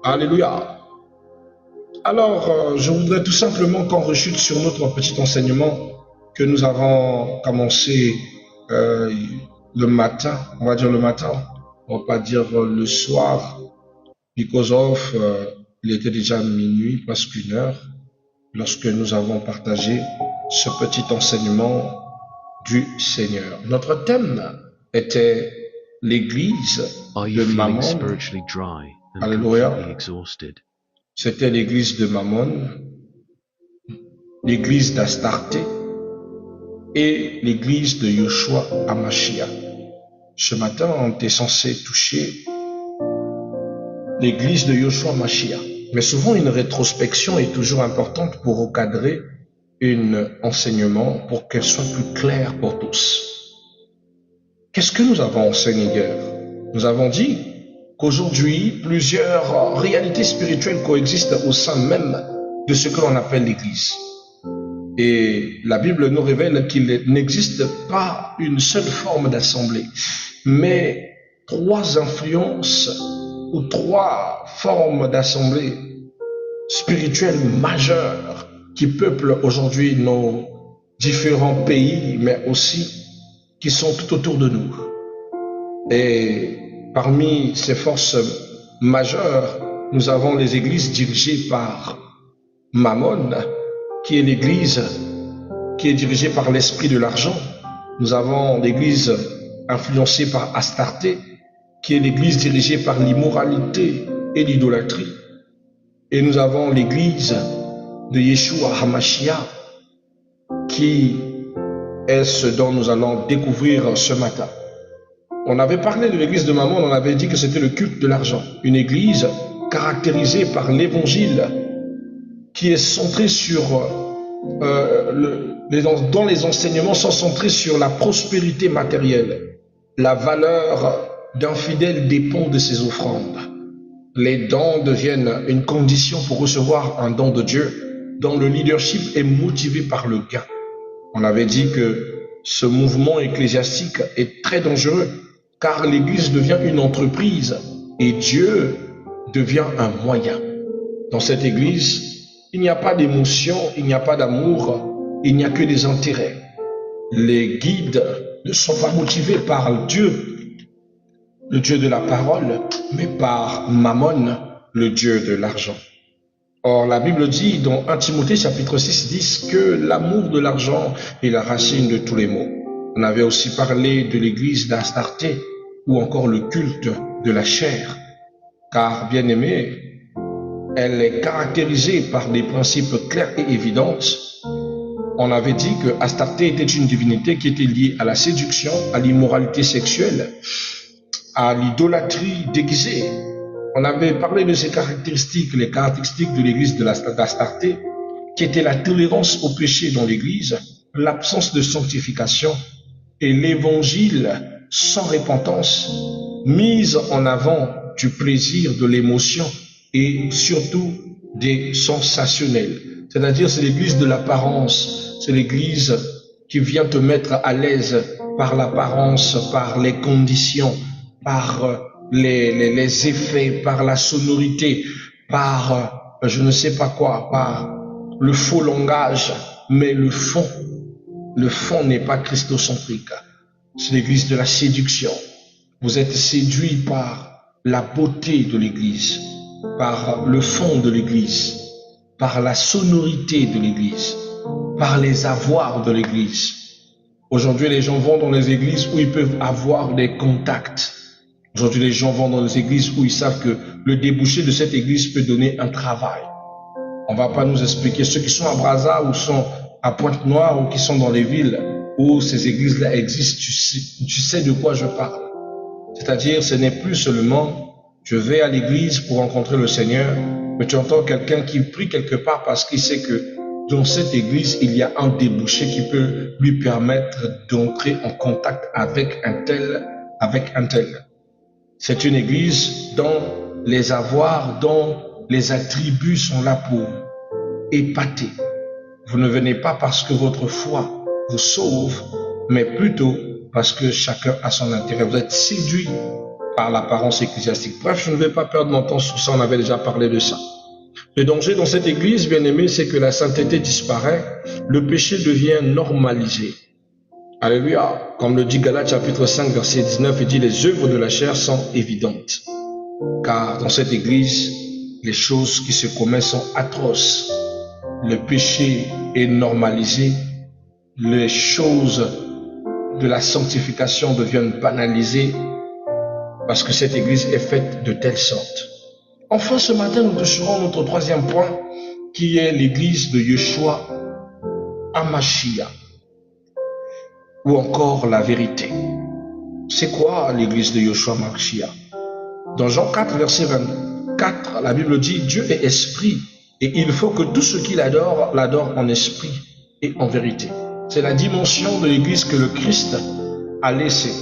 Alléluia. Alors, je voudrais tout simplement qu'on rechute sur notre petit enseignement que nous avons commencé euh, le matin, on va dire le matin, on va pas dire le soir, because of, il était déjà minuit, presque 1 heure, lorsque nous avons partagé ce petit enseignement du Seigneur. Notre thème était l'église Are de you feeling Mammon. spiritually dry and Alléluia. completely exhausted? C'était l'église de Mammon, l'église d'Astarté et l'église de Yoshua Amashia. Ce matin, on était censé toucher l'église de Yoshua Amashia. Mais souvent, une rétrospection est toujours importante pour recadrer un enseignement pour qu'elle soit plus claire pour tous. Qu'est-ce que nous avons enseigné hier? Nous avons dit qu'aujourd'hui, plusieurs réalités spirituelles coexistent au sein même de ce que l'on appelle l'Église. Et la Bible nous révèle qu'il n'existe pas une seule forme d'assemblée, mais 3 influences ou 3 formes d'assemblée spirituelles majeures qui peuplent aujourd'hui nos différents pays, mais aussi qui sont tout autour de nous. Et parmi ces forces majeures, nous avons les églises dirigées par Mammon, qui est l'église qui est dirigée par l'esprit de l'argent. Nous avons l'église influencée par Astarté, qui est l'église dirigée par l'immoralité et l'idolâtrie. Et nous avons l'église de Yeshua HaMashiach, qui est ce dont nous allons découvrir ce matin. On avait parlé de l'église de Mammon, on avait dit que c'était le culte de l'argent. Une église caractérisée par l'évangile qui est centrée sur, dont les enseignements sont centrés sur la prospérité matérielle. La valeur d'un fidèle dépend de ses offrandes. Les dons deviennent une condition pour recevoir un don de Dieu, dont le leadership est motivé par le gain. On avait dit que ce mouvement ecclésiastique est très dangereux, car l'Église devient une entreprise et Dieu devient un moyen. Dans cette Église, il n'y a pas d'émotion, il n'y a pas d'amour, il n'y a que des intérêts. Les guides ne sont pas motivés par Dieu, le Dieu de la parole, mais par Mammon, le Dieu de l'argent. Or, la Bible dit dans 1 Timothée chapitre 6, que l'amour de l'argent est la racine de tous les maux. On avait aussi parlé de l'église d'Astarté ou encore le culte de la chair. Car, bien aimé, elle est caractérisée par des principes clairs et évidents. On avait dit que Astarté était une divinité qui était liée à la séduction, à l'immoralité sexuelle, à l'idolâtrie déguisée. On avait parlé de ces caractéristiques, les caractéristiques de l'église d'Astarté, qui étaient la tolérance au péché dans l'église, l'absence de sanctification et l'évangile sans repentance, mise en avant du plaisir, de l'émotion et surtout des sensationnels. C'est-à-dire, c'est l'église de l'apparence, c'est l'église qui vient te mettre à l'aise par l'apparence, par les conditions, par les effets, par la sonorité, par je ne sais pas quoi, par le faux langage, mais le fond n'est pas christocentrique. C'est l'église de la séduction. Vous êtes séduit par la beauté de l'église, par le fond de l'église, par la sonorité de l'église, par les avoirs de l'église. Aujourd'hui, les gens vont dans les églises où ils peuvent avoir des contacts. Aujourd'hui, les gens vont dans les églises où ils savent que le débouché de cette église peut donner un travail. On ne va pas nous expliquer. Ceux qui sont à Brazza ou sont à Pointe-Noire ou qui sont dans les villes où ces églises-là existent, tu sais de quoi je parle. C'est-à-dire, ce n'est plus seulement je vais à l'église pour rencontrer le Seigneur, mais tu entends quelqu'un qui prie quelque part parce qu'il sait que dans cette église, il y a un débouché qui peut lui permettre d'entrer en contact avec un tel, avec un tel. C'est une église dont les avoirs, dont les attributs sont là pour épater. Vous ne venez pas parce que votre foi vous sauve, mais plutôt parce que chacun a son intérêt. Vous êtes séduit par l'apparence ecclésiastique. Bref, je ne vais pas perdre mon temps sur ça, on avait déjà parlé de ça. Le danger dans cette église, bien aimé, c'est que la sainteté disparaît, le péché devient normalisé. Alléluia. Comme le dit Galates chapitre 5, verset 19, il dit les œuvres de la chair sont évidentes. Car dans cette église, les choses qui se commettent sont atroces. Le péché est normalisé. Les choses de la sanctification deviennent banalisées parce que cette église est faite de telle sorte. Enfin, ce matin, nous toucherons notre troisième point qui est l'église de Yeshua Hamashiach ou encore la vérité. C'est quoi l'église de Yeshua Hamashiach? Dans Jean 4, verset 24, la Bible dit « Dieu est esprit et il faut que tout ce qui l'adore, l'adore en esprit et en vérité. » C'est la dimension de l'église que le Christ a laissée.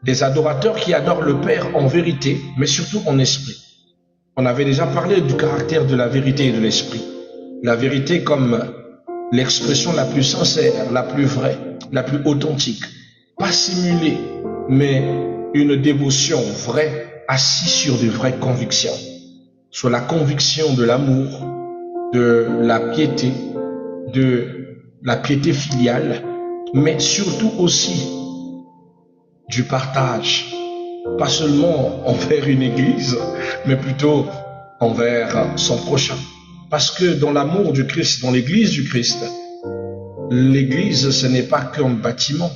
Des adorateurs qui adorent le Père en vérité, mais surtout en esprit. On avait déjà parlé du caractère de la vérité et de l'esprit. La vérité comme l'expression la plus sincère, la plus vraie, la plus authentique. Pas simulée, mais une dévotion vraie, assise sur de vraies convictions. Sur la conviction de l'amour, de la piété filiale, mais surtout aussi du partage. Pas seulement envers une église, mais plutôt envers son prochain. Parce que dans l'amour du Christ, dans l'église du Christ, l'église ce n'est pas qu'un bâtiment.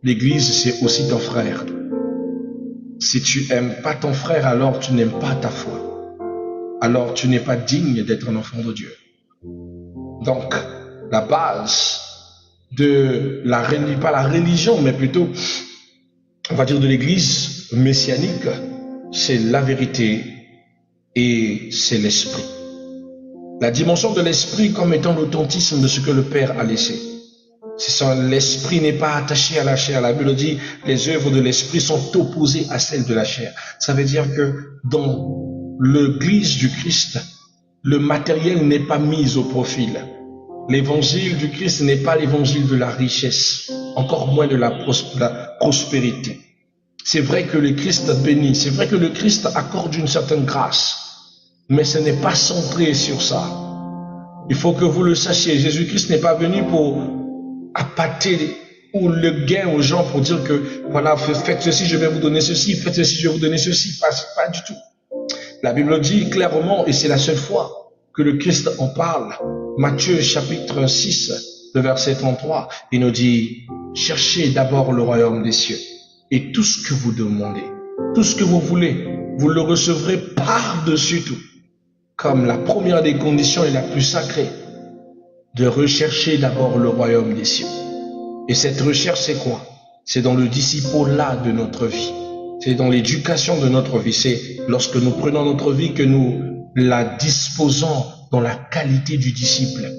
L'église c'est aussi ton frère. Si tu n'aimes pas ton frère, alors tu n'aimes pas ta foi. Alors tu n'es pas digne d'être un enfant de Dieu. Donc, la base de pas la religion, mais plutôt, on va dire de l'église messianique, c'est la vérité et c'est l'esprit. La dimension de l'esprit comme étant l'authentisme de ce que le Père a laissé. L'esprit n'est pas attaché à la chair. La Bible dit les œuvres de l'esprit sont opposées à celles de la chair. Ça veut dire que dans l'église du Christ, le matériel n'est pas mis au profil. L'évangile du Christ n'est pas l'évangile de la richesse, encore moins de la prospérité. C'est vrai que le Christ bénit, c'est vrai que le Christ accorde une certaine grâce, mais ce n'est pas centré sur ça. Il faut que vous le sachiez, Jésus-Christ n'est pas venu pour appâter ou le gain aux gens pour dire que voilà, faites ceci, je vais vous donner ceci, faites ceci, je vais vous donner ceci. Pas du tout. La Bible dit clairement, et c'est la seule fois que le Christ en parle, Matthieu chapitre 6, le verset 33, il nous dit, cherchez d'abord le royaume des cieux et tout ce que vous demandez, tout ce que vous voulez, vous le recevrez par-dessus tout. Comme la première des conditions et la plus sacrée, de rechercher d'abord le royaume des cieux. Et cette recherche, c'est quoi? C'est dans le disciple-là de notre vie. C'est dans l'éducation de notre vie. C'est lorsque nous prenons notre vie que nous la disposons dans la qualité du disciple.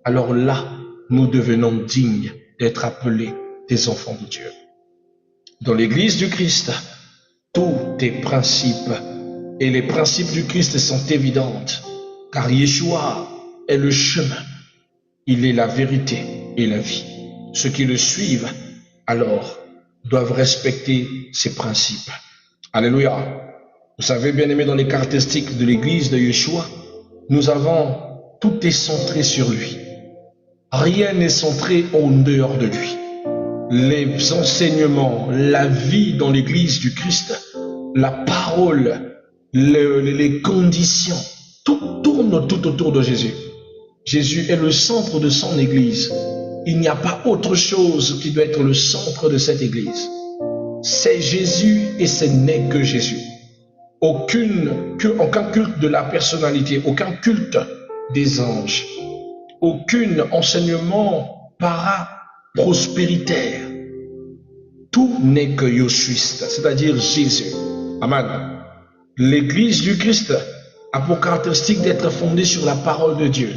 Alors là, nous devenons dignes d'être appelés des enfants de Dieu. Dans l'église du Christ, tous tes principes et les principes du Christ sont évidentes, car Yeshua est le chemin, il est la vérité et la vie. Ceux qui le suivent, alors, doivent respecter ses principes. Alléluia. Vous savez, bien aimé, dans les caractéristiques de l'église de Yeshua, nous avons, tout est centré sur lui. Rien n'est centré en dehors de lui. Les enseignements, la vie dans l'église du Christ, la parole, les conditions, tout tourne tout autour de Jésus. Jésus est le centre de son église. Il n'y a pas autre chose qui doit être le centre de cette église. C'est Jésus et ce n'est que Jésus. Aucun culte de la personnalité, aucun culte des anges, aucun enseignement para-prospéritaire. Tout n'est que Yeshuiste, c'est-à-dire Jésus. Amen. L'église du Christ a pour caractéristique d'être fondée sur la parole de Dieu.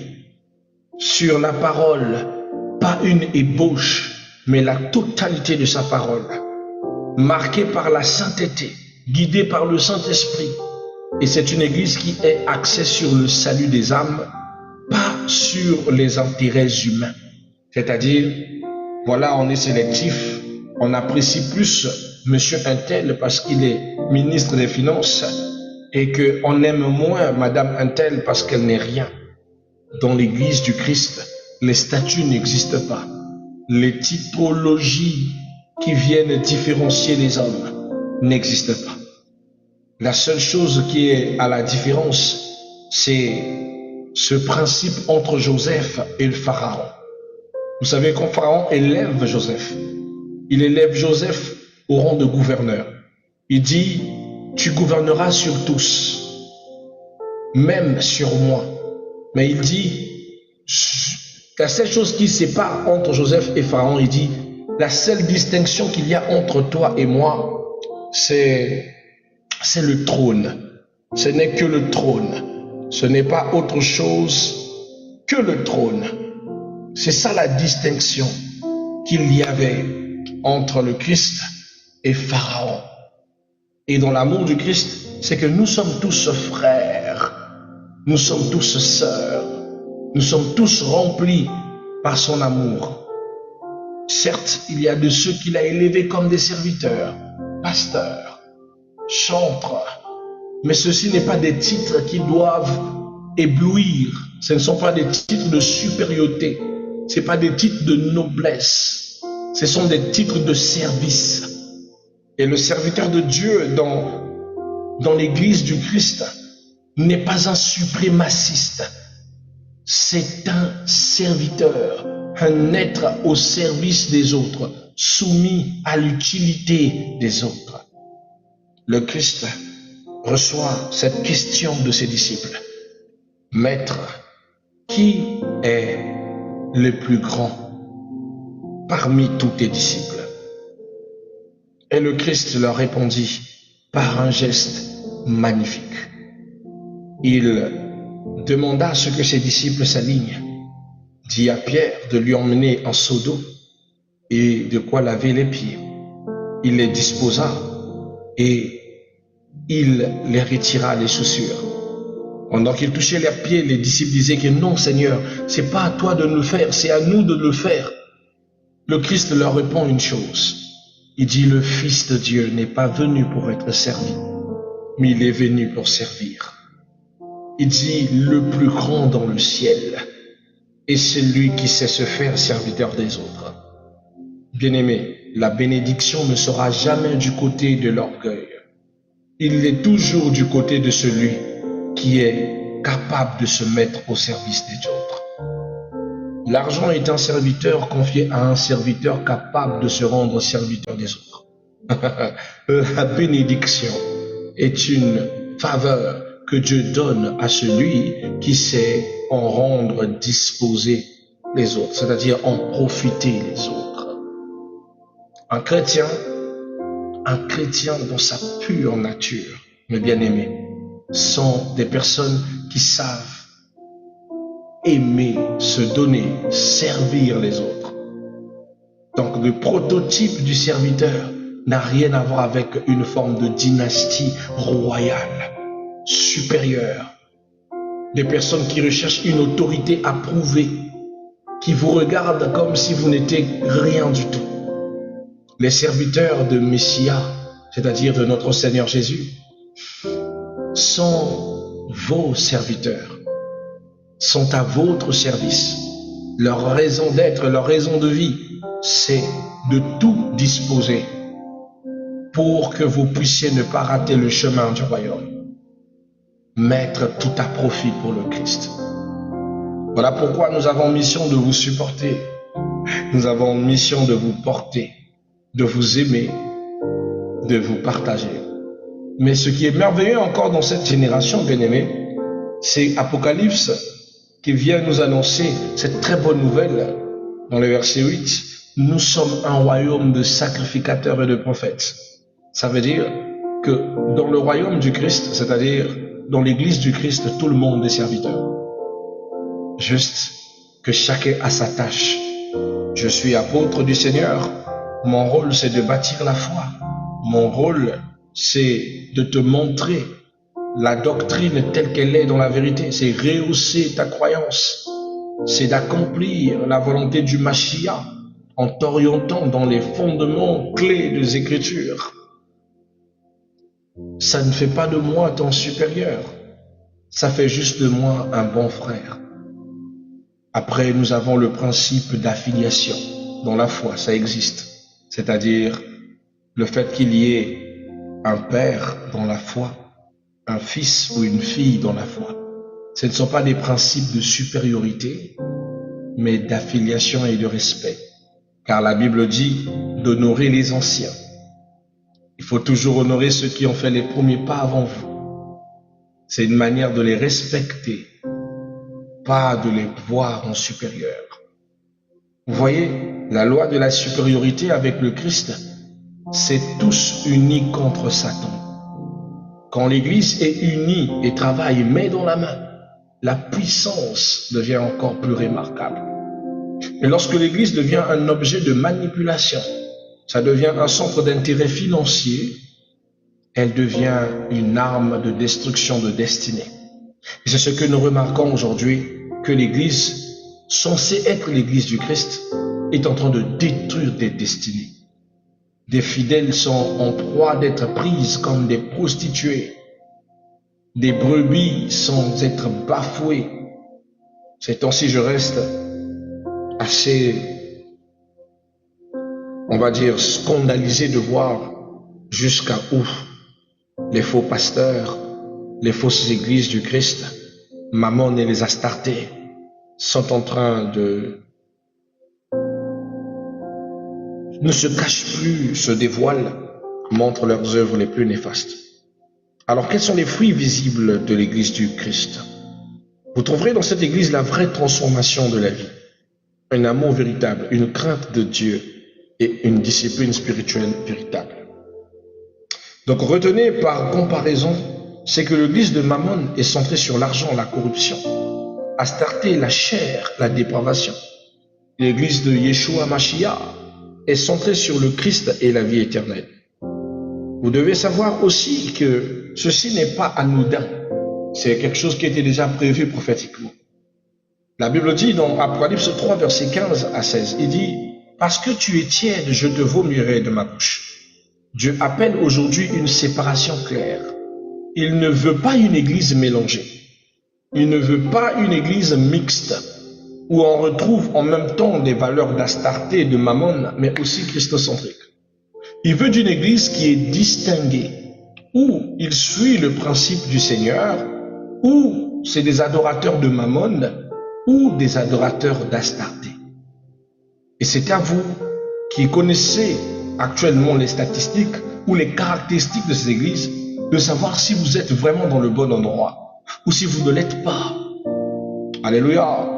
Sur la parole, pas une ébauche, mais la totalité de sa parole. Marquée par la sainteté, guidée par le Saint-Esprit. Et c'est une église qui est axée sur le salut des âmes, pas sur les intérêts humains. C'est-à-dire, voilà, on est sélectif, on apprécie plus monsieur Untel parce qu'il est ministre des Finances et qu'on aime moins madame Untel parce qu'elle n'est rien. Dans l'église du Christ, les statuts n'existent pas. Les titrologies qui viennent différencier les hommes n'existent pas. La seule chose qui est à la différence, c'est ce principe entre Joseph et le Pharaon. Vous savez, quand Pharaon élève Joseph, il élève Joseph au rang de gouverneur. Il dit, tu gouverneras sur tous, même sur moi. Mais il dit, la seule chose qui sépare entre Joseph et Pharaon, il dit, la seule distinction qu'il y a entre toi et moi, c'est le trône. Ce n'est que le trône. Ce n'est pas autre chose que le trône. C'est ça la distinction qu'il y avait entre le Christ et Pharaon. Et dans l'amour du Christ, c'est que nous sommes tous frères, nous sommes tous sœurs, nous sommes tous remplis par son amour. Certes, il y a de ceux qu'il a élevés comme des serviteurs, pasteurs, chantres, mais ceci n'est pas des titres qui doivent éblouir, ce ne sont pas des titres de supériorité, ce ne sont pas des titres de noblesse, ce sont des titres de service. Et le serviteur de Dieu dans l'église du Christ n'est pas un suprémaciste, c'est un serviteur, un être au service des autres, soumis à l'utilité des autres. Le Christ reçoit cette question de ses disciples. Maître, qui est le plus grand parmi tous tes disciples? Et le Christ leur répondit par un geste magnifique. Il demanda à ce que ses disciples s'alignent, dit à Pierre de lui emmener un seau d'eau et de quoi laver les pieds. Il les disposa et il les retira les chaussures. Pendant qu'il touchait leurs pieds, les disciples disaient que non, Seigneur, c'est pas à toi de nous le faire, c'est à nous de le faire. Le Christ leur répond une chose. Il dit, le Fils de Dieu n'est pas venu pour être servi, mais il est venu pour servir. Il dit, le plus grand dans le ciel est celui qui sait se faire serviteur des autres. Bien-aimé, la bénédiction ne sera jamais du côté de l'orgueil. Il est toujours du côté de celui qui est capable de se mettre au service des autres. L'argent est un serviteur confié à un serviteur capable de se rendre serviteur des autres. La bénédiction est une faveur que Dieu donne à celui qui sait en rendre disposer les autres, c'est-à-dire en profiter les autres. Un chrétien dans sa pure nature, mes bien-aimés, sont des personnes qui savent aimer, se donner, servir les autres. Donc le prototype du serviteur n'a rien à voir avec une forme de dynastie royale, supérieure. Des personnes qui recherchent une autorité approuvée, qui vous regardent comme si vous n'étiez rien du tout. Les serviteurs de Messia, c'est-à-dire de notre Seigneur Jésus, sont vos serviteurs, sont à votre service. Leur raison d'être, leur raison de vie, c'est de tout disposer pour que vous puissiez ne pas rater le chemin du royaume. Mettre tout à profit pour le Christ. Voilà pourquoi nous avons mission de vous supporter. Nous avons mission de vous porter, de vous aimer, de vous partager. Mais ce qui est merveilleux encore dans cette génération, bien-aimés, c'est Apocalypse qui vient nous annoncer cette très bonne nouvelle dans le verset 8. Nous sommes un royaume de sacrificateurs et de prophètes. Ça veut dire que dans le royaume du Christ, c'est-à-dire dans l'église du Christ, tout le monde est serviteur. Juste que chacun a sa tâche. Je suis apôtre du Seigneur. Mon rôle, c'est de bâtir la foi. Mon rôle, c'est de te montrer la doctrine telle qu'elle est dans la vérité. C'est rehausser ta croyance. C'est d'accomplir la volonté du Mashiach en t'orientant dans les fondements clés des Écritures. ça ne fait pas de moi ton supérieur. Ça fait juste de moi un bon frère. Après, nous avons le principe d'affiliation dans la foi, ça existe. C'est-à-dire le fait qu'il y ait un père dans la foi, un fils ou une fille dans la foi. Ce ne sont pas des principes de supériorité, mais d'affiliation et de respect. Car la Bible dit d'honorer les anciens. Il faut toujours honorer ceux qui ont fait les premiers pas avant vous. C'est une manière de les respecter, pas de les voir en supérieur. Vous voyez, la loi de la supériorité avec le Christ, c'est tous unis contre Satan. Quand l'Église est unie et travaille main dans la main, la puissance devient encore plus remarquable. Et lorsque l'Église devient un objet de manipulation, ça devient un centre d'intérêt financier, elle devient une arme de destruction de destinée. Et c'est ce que nous remarquons aujourd'hui, que l'Église, censée être l'Église du Christ, est en train de détruire des destinées. Des fidèles sont en proie d'être prises comme des prostituées. Des brebis sans être bafouées. Ces temps-ci, je reste assez, on va dire, scandalisé de voir jusqu'à où les faux pasteurs, les fausses églises du Christ, Mammon et les Astartés, sont en train de ne se cachent plus, se dévoilent, montrent leurs œuvres les plus néfastes. Alors, quels sont les fruits visibles de l'église du Christ? Vous trouverez dans cette église la vraie transformation de la vie, un amour véritable, une crainte de Dieu et une discipline spirituelle véritable. Donc, retenez par comparaison, c'est que l'église de Mammon est centrée sur l'argent, la corruption, Astarté, la chair, la dépravation. L'église de Yeshua Mashiach est centrée sur le Christ et la vie éternelle. Vous devez savoir aussi que ceci n'est pas anodin. C'est quelque chose qui était déjà prévu prophétiquement. La Bible dit dans Apocalypse 3, versets 15 à 16, il dit « Parce que tu es tiède, je te vomirai de ma bouche. » Dieu appelle aujourd'hui une séparation claire. Il ne veut pas une église mélangée. Il ne veut pas une église mixte, où on retrouve en même temps des valeurs d'Astarté et de Mammon, mais aussi christocentriques. Il veut d'une église qui est distinguée, où il suit le principe du Seigneur, où c'est des adorateurs de Mammon, ou des adorateurs d'Astarté. Et c'est à vous qui connaissez actuellement les statistiques ou les caractéristiques de ces églises, de savoir si vous êtes vraiment dans le bon endroit, ou si vous ne l'êtes pas. Alléluia.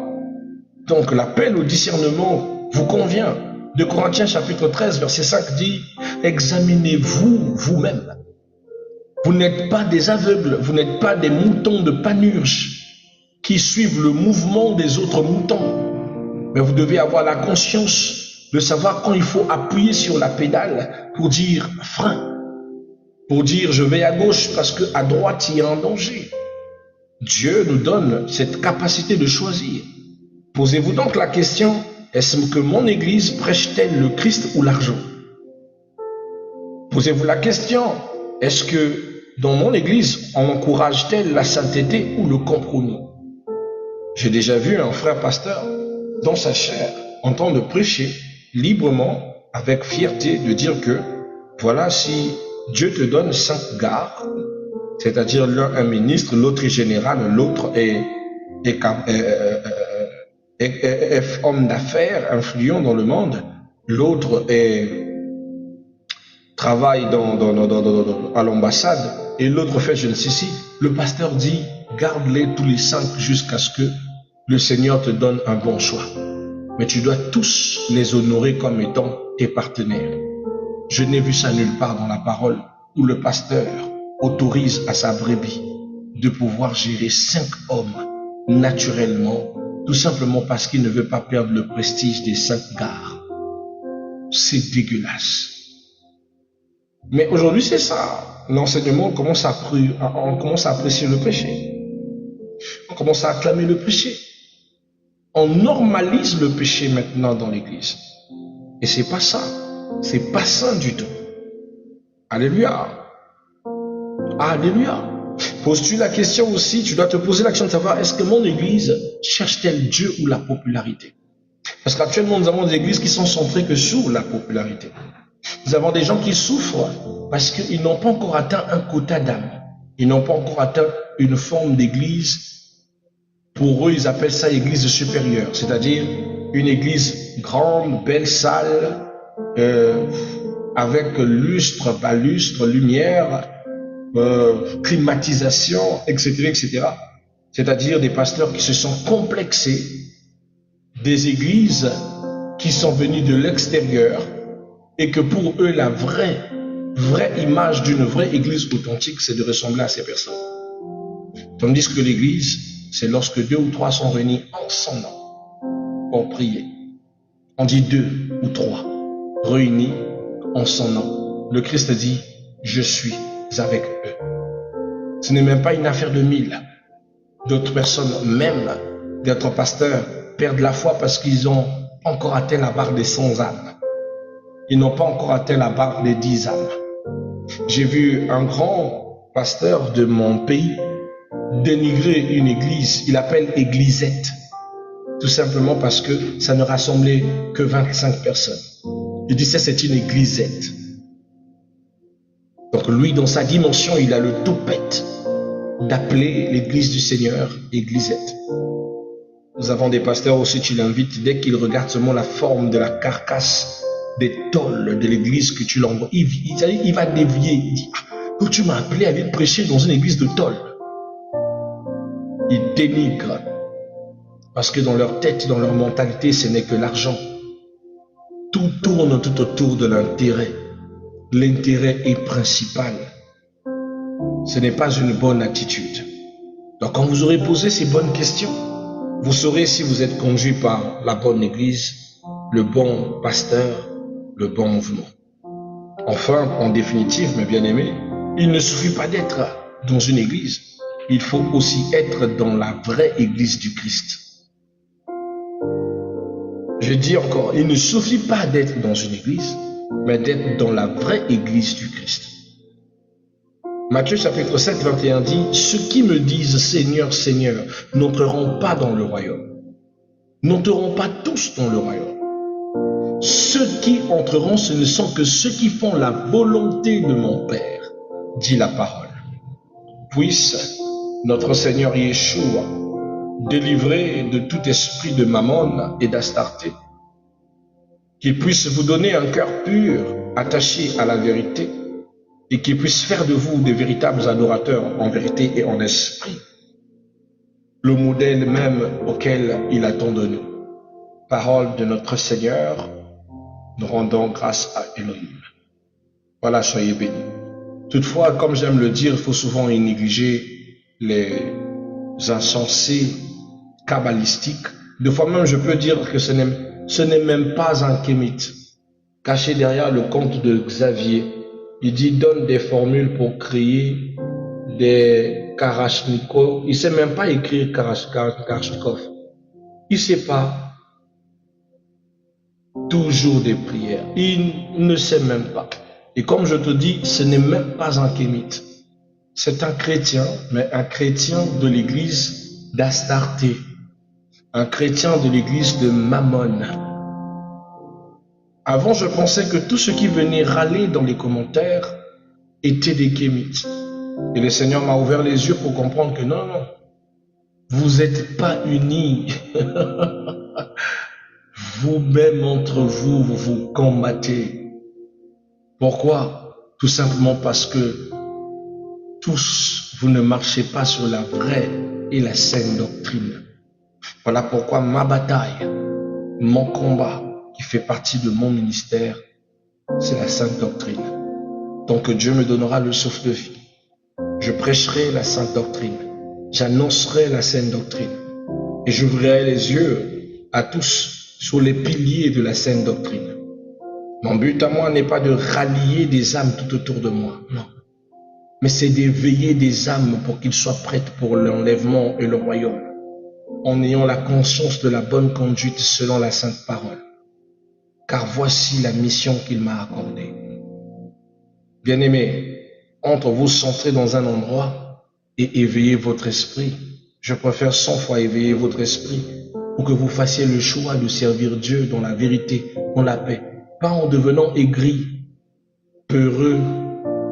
Donc l'appel au discernement vous convient. De Corinthiens chapitre 13, verset 5 dit « Examinez-vous vous-même. Vous n'êtes pas des aveugles, vous n'êtes pas des moutons de panurge qui suivent le mouvement des autres moutons. Mais vous devez avoir la conscience de savoir quand il faut appuyer sur la pédale pour dire « frein », pour dire « je vais à gauche parce qu'à droite il y a un danger ». Dieu nous donne cette capacité de choisir. Posez-vous donc la question, est-ce que mon église prêche-t-elle le Christ ou l'argent? Posez-vous la question, est-ce que dans mon église, on encourage-t-elle la sainteté ou le compromis? J'ai déjà vu un frère pasteur, dans sa chair, en train de prêcher librement, avec fierté, de dire que, voilà, si Dieu te donne 5 gardes, c'est-à-dire l'un un ministre, l'autre est général, l'autre est homme d'affaires, influent dans le monde, l'autre travaille à l'ambassade et l'autre fait je ne sais si. Le pasteur dit, garde-les tous les 5 jusqu'à ce que le Seigneur te donne un bon choix. Mais tu dois tous les honorer comme étant tes partenaires. Je n'ai vu ça nulle part dans la parole où le pasteur autorise à sa brebis de pouvoir gérer 5 hommes naturellement, tout simplement parce qu'il ne veut pas perdre le prestige des 5 gars. C'est dégueulasse. Mais aujourd'hui, c'est ça. L'enseignement, on commence à apprécier le péché. On commence à acclamer le péché. On normalise le péché maintenant dans l'église. Et c'est pas ça. C'est pas sain du tout. Alléluia. Alléluia. Poses-tu la question aussi, tu dois te poser la question de savoir, est-ce que mon église cherche-t-elle Dieu ou la popularité? Parce qu'actuellement, nous avons des églises qui sont centrées que sur la popularité. Nous avons des gens qui souffrent parce qu'ils n'ont pas encore atteint un quota d'âme. Ils n'ont pas encore atteint une forme d'église. Pour eux, ils appellent ça église supérieure, c'est-à-dire une église grande, belle salle, avec lustre, balustre, lumière, climatisation, etc., etc. C'est-à-dire des pasteurs qui se sont complexés des églises qui sont venues de l'extérieur et que pour eux, la vraie image d'une vraie église authentique, c'est de ressembler à ces personnes. Tandis que l'église, c'est lorsque 2 ou 3 sont réunis en son nom pour prier. On dit 2 ou 3 réunis en son nom. Le Christ dit, je suis avec eux. Ce n'est même pas une affaire de 1000. D'autres personnes, même d'être pasteurs, perdent la foi parce qu'ils ont encore atteint la barre des 100 âmes. Ils n'ont pas encore atteint la barre des 10 âmes. J'ai vu un grand pasteur de mon pays dénigrer une église. Il appelle Églisette. Tout simplement parce que ça ne rassemblait que 25 personnes. Il disait c'est une églisette. Donc lui, dans sa dimension, il a le toupette d'appeler l'église du Seigneur Églisette. Nous avons des pasteurs aussi, tu l'invites, dès qu'ils regardent seulement la forme de la carcasse des tôles de l'église que tu l'envoies, il va dévier. Il dit, ah, tu m'as appelé à aller prêcher dans une église de tôles. Ils dénigrent. Parce que dans leur tête, dans leur mentalité, ce n'est que l'argent. Tout tourne tout autour de l'intérêt. L'intérêt est principal. Ce n'est pas une bonne attitude. Donc quand vous aurez posé ces bonnes questions, vous saurez si vous êtes conduit par la bonne église, le bon pasteur, le bon mouvement. Enfin, en définitive, mes bien-aimés, il ne suffit pas d'être dans une église. Il faut aussi être dans la vraie église du Christ. Je dis encore, il ne suffit pas d'être dans une église, mais d'être dans la vraie église du Christ. Matthieu chapitre 7, 21 dit, ceux qui me disent Seigneur, Seigneur, n'entreront pas dans le royaume. N'entreront pas tous dans le royaume. Ceux qui entreront, ce ne sont que ceux qui font la volonté de mon Père, dit la parole. Puisse notre Seigneur Yeshua délivrer de tout esprit de mammon et d'astarté, qu'il puisse vous donner un cœur pur, attaché à la vérité, et qu'il puisse faire de vous des véritables adorateurs en vérité et en esprit, le modèle même auquel il attend de nous. Parole de notre Seigneur, nous rendons grâce à Elohim. Voilà, soyez bénis. Toutefois, comme j'aime le dire, il faut souvent y négliger les insensés kabbalistiques. Des fois même, je peux dire que ce n'est même pas un kémite. Caché derrière le conte de Xavier, il dit donne des formules pour créer des Kalachnikov. Il ne sait même pas écrire Kalachnikov. Il ne sait pas. Toujours des prières. Il ne sait même pas. Et comme je te dis, ce n'est même pas un kémite. C'est un chrétien, mais un chrétien de l'église d'Astarté. Un chrétien de l'église de Mammon. Avant, je pensais que tous ceux qui venaient râler dans les commentaires étaient des kémites. Et le Seigneur m'a ouvert les yeux pour comprendre que non, non. Vous n'êtes pas unis. Vous-même entre vous, vous vous combattez. Pourquoi? Tout simplement parce que tous, vous ne marchez pas sur la vraie et la saine doctrine. Voilà pourquoi ma bataille, mon combat, qui fait partie de mon ministère, c'est la sainte doctrine. Tant que Dieu me donnera le souffle de vie, je prêcherai la sainte doctrine, j'annoncerai la sainte doctrine et j'ouvrirai les yeux à tous sur les piliers de la sainte doctrine. Mon but à moi n'est pas de rallier des âmes tout autour de moi, non. Mais c'est d'éveiller des âmes pour qu'ils soient prêtes pour l'enlèvement et le royaume, en ayant la conscience de la bonne conduite selon la sainte parole. Car voici la mission qu'il m'a accordée. Bien-aimés, Entre-vous centrez dans un endroit et éveillez votre esprit. Je préfère 100 fois éveiller votre esprit pour que vous fassiez le choix de servir Dieu dans la vérité, dans la paix. Pas en devenant aigri, peureux,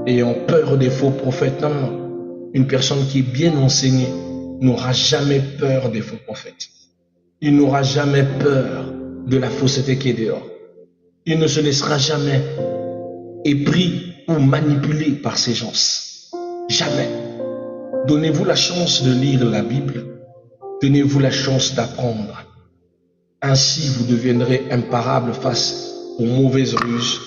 ayant peur des faux prophètes. Non, non. Une personne qui est bien enseignée n'aura jamais peur des faux prophètes. Il n'aura jamais peur de la fausseté qui est dehors. Il ne se laissera jamais épris ou manipulé par ces gens. Jamais. Donnez-vous la chance de lire la Bible. Donnez-vous la chance d'apprendre. Ainsi, vous deviendrez imparable face aux mauvaises ruses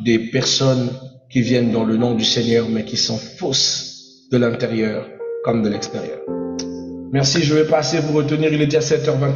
des personnes qui viennent dans le nom du Seigneur, mais qui sont fausses de l'intérieur comme de l'extérieur. Merci, je vais passer vous retenir. Il est déjà 7h20.